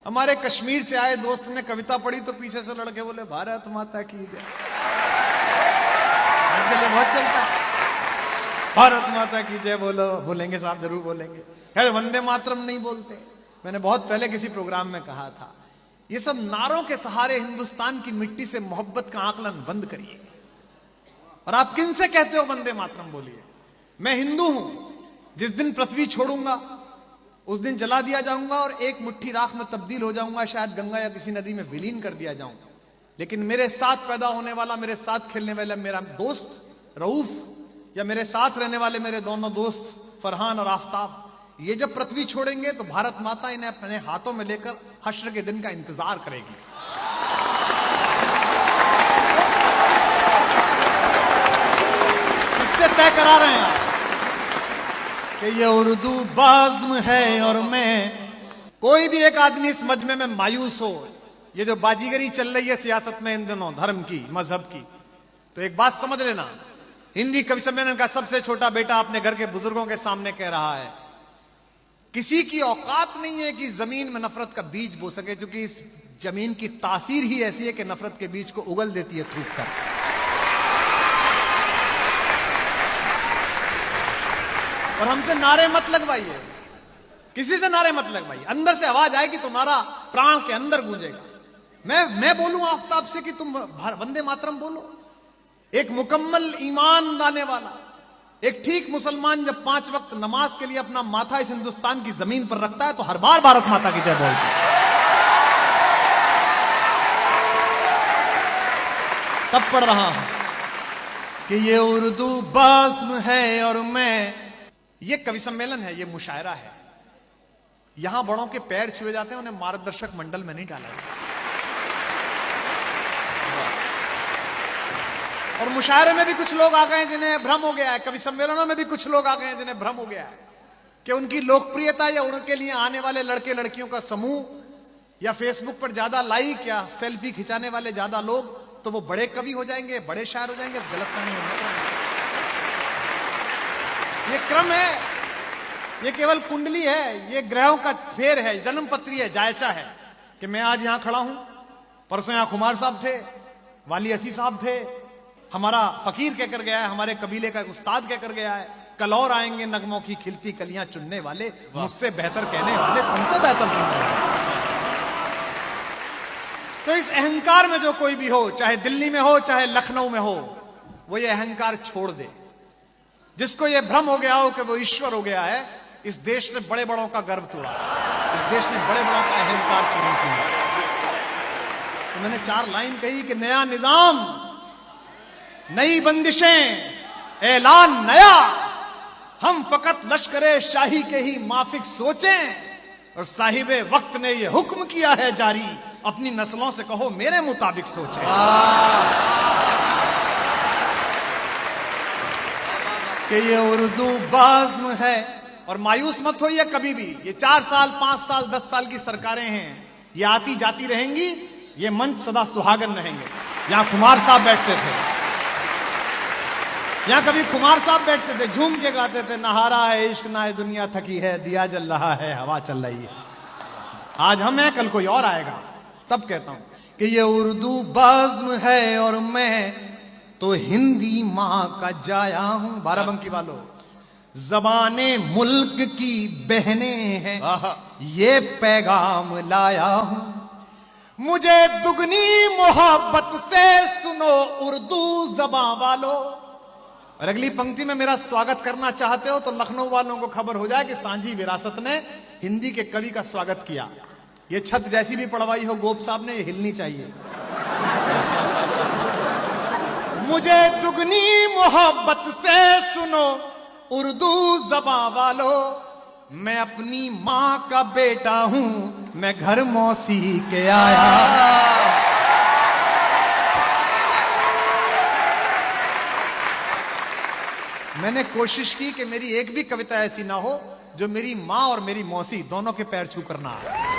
हमारे कश्मीर से आए दोस्त ने कविता पढ़ी तो पीछे से लड़के बोले भारत माता की जय। आजकल बहुत चलता है, भारत माता की जय बोलो, बोलेंगे साहब, जरूर बोलेंगे। खैर वंदे मातरम नहीं बोलते। मैंने बहुत पहले किसी प्रोग्राम में कहा था, ये सब नारों के सहारे हिंदुस्तान की मिट्टी से मोहब्बत का आकलन बंद करिए। और आप किन से कहते हो वंदे मातरम बोलिए? मैं हिंदू हूं, जिस दिन पृथ्वी छोड़ूंगा उस दिन जला दिया जाऊंगा और एक मुट्ठी राख में तब्दील हो जाऊंगा, शायद गंगा या किसी नदी में विलीन कर दिया जाऊंगा। लेकिन मेरे साथ पैदा होने वाला, मेरे साथ खेलने वाला मेरा दोस्त रऊफ, या मेरे साथ रहने वाले मेरे दोनों दोस्त फरहान और आफताब, ये जब पृथ्वी छोड़ेंगे तो भारत माता इन्हें अपने हाथों में लेकर हश्र के दिन का इंतजार करेगी। इससे तय करा रहे हैं आप कि ये उर्दू बाज़्म है और मैं। कोई भी एक आदमी इस मजमे में मायूस हो, ये जो बाजीगरी चल रही है सियासत में इन दिनों, धर्म की, मजहब की, तो एक बात समझ लेना, हिंदी कवि सम्मेलन का सबसे छोटा बेटा अपने घर के बुजुर्गों के सामने कह रहा है, किसी की औकात नहीं है कि जमीन में नफरत का बीज बो सके, क्योंकि इस जमीन की तासीर ही ऐसी है कि नफरत के बीज को उगल देती है थूक कर। और हमसे नारे मत लगवाइए, किसी से नारे मत लगवाइए। अंदर से आवाज आएगी तो नारा प्राण के अंदर गूंजेगा। मैं बोलूं आफ्ताब से कि तुम वंदे मातरम बोलो। एक मुकम्मल ईमान लाने वाला, एक ठीक मुसलमान जब 5 वक्त नमाज के लिए अपना माथा इस हिंदुस्तान की जमीन पर रखता है तो हर बार भारत माता की जय बोलता है। तब पढ़ रहा हूं कि ये उर्दू बाज़्म है और मैं। ये कवि सम्मेलन है, ये मुशायरा है। यहां बड़ों के पैर छुए जाते हैं, उन्हें मार्गदर्शक मंडल में नहीं डाला जाता। और मुशायरे में भी कुछ लोग आ गए जिन्हें भ्रम हो गया है, कवि सम्मेलनों में भी कुछ लोग आ गए हैं जिन्हें भ्रम हो गया है कि उनकी लोकप्रियता या उनके लिए आने वाले लड़के लड़कियों का समूह या फेसबुक पर ज्यादा लाइक या सेल्फी खिंचाने वाले ज्यादा लोग तो वो बड़े कवि हो जाएंगे, बड़े शायर हो जाएंगे। गलत नहीं है, ये क्रम है, ये केवल कुंडली है, ये ग्रहों का फेर है, जन्मपत्री है, जायचा है कि मैं आज यहां खड़ा हूं, परसों यहां खुमार साहब थे, वाली असी साहब थे, हमारा फकीर कहकर गया है, हमारे कबीले का उस्ताद कहकर गया है, कल और आएंगे नगमों की खिलती कलियां चुनने वाले, मुझसे बेहतर कहने वाले, तुमसे बेहतर सुनने वाले। तो इस अहंकार में जो कोई भी हो, चाहे दिल्ली में हो चाहे लखनऊ में हो, वो ये अहंकार छोड़ दे। जिसको ये भ्रम हो गया हो कि वो ईश्वर हो गया है, इस देश ने बड़े बड़ों का गर्व तोड़ा, इस देश ने बड़े बड़ों का अहंकार चुरा किया। तो मैंने 4 लाइन कही कि नया निजाम, नई बंदिशें, ऐलान नया, हम फकत लश्करे शाही के ही माफिक सोचें, और साहिबे वक्त ने ये हुक्म किया है जारी, अपनी नस्लों से कहो मेरे मुताबिक सोचें। कि ये उर्दू बाज़्म है। और मायूस मत होइए कभी भी, ये 4 साल 5 साल 10 साल की सरकारें हैं, ये आती जाती रहेंगी, ये मंच सदा सुहागन रहेंगे। यहां कुमार साहब बैठते थे, यहां कभी कुमार साहब बैठते थे, झूम के गाते थे, नहारा है इश्क ना है दुनिया थकी है, दिया जल रहा है हवा चल रही है। आज हम हैं, कल कोई और आएगा। तब कहता हूं कि ये उर्दू बाज़्म है और मैं तो हिंदी मां का जाया हूं। बाराबंकी वालों, ज़बाने मुल्क की बहनें हैं, ये पैगाम लाया हूं, मुझे दुगनी मोहब्बत से सुनो उर्दू ज़बां वालों। और अगली पंक्ति में मेरा स्वागत करना चाहते हो तो लखनऊ वालों को खबर हो जाए कि सांझी विरासत ने हिंदी के कवि का स्वागत किया। ये छत जैसी भी पड़वाई हो गोप साहब ने, ये हिलनी चाहिए। मुझे दुगनी मोहब्बत से सुनो उर्दू ज़बां वालों, मैं अपनी मां का बेटा हूं, मैं घर मौसी के आया। मैंने कोशिश की कि मेरी एक भी कविता ऐसी ना हो जो मेरी मां और मेरी मौसी दोनों के पैर छू कर ना आए।